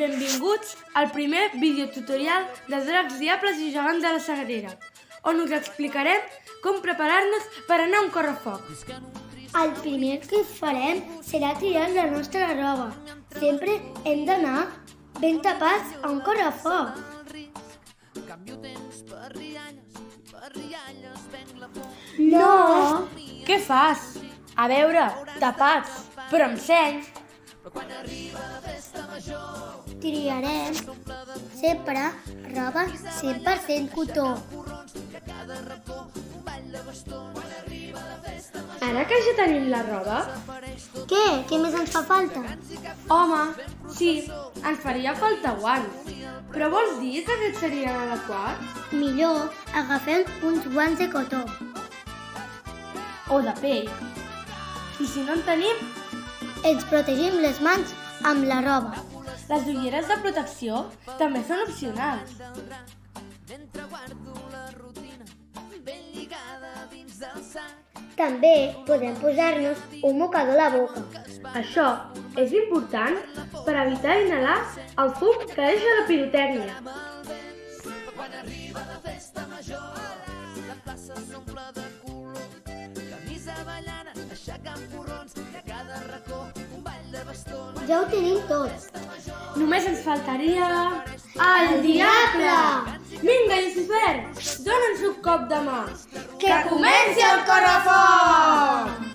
Benvinguts al primer videotutorial de Dracs, Diables i Gegants de la Sagrera, on us explicarem com preparar-nos per anar a un correfoc. El primer que farem serà tirar la nostra roba. Sempre hem d'anar ben tapats a un correfoc. No! Què fas? A veure, tapats, però amb seny. Triarem sempre roba 100% cotó. Ara que ja tenim la roba? Què? Què més ens fa falta? Home, sí, ens faria falta guants. Però vols dir que aquests serien adequats? Millor agafem uns guants de cotó. O de pell. I si no en tenim, Ens protegim les mans amb la roba. les ulleres de protecció també són opcionals. També podem posar-nos un mocador a la boca. Això és important per evitar inhalar el fum que deixa la pirotècnia. Ja ho tenim tot. Només ens faltaria... el diable! Vinga, Lucifer, dona'ns un cop de mà. Que comenci el correfoc!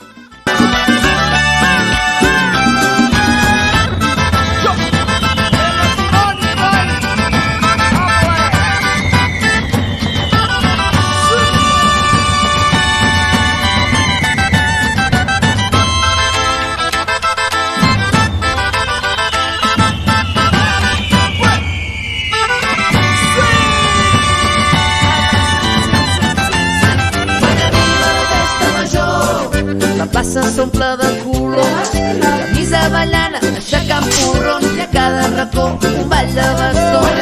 La plaça s'omple de colors, camisa ballana, aixecant porrons i a cada racó un ball de bastons.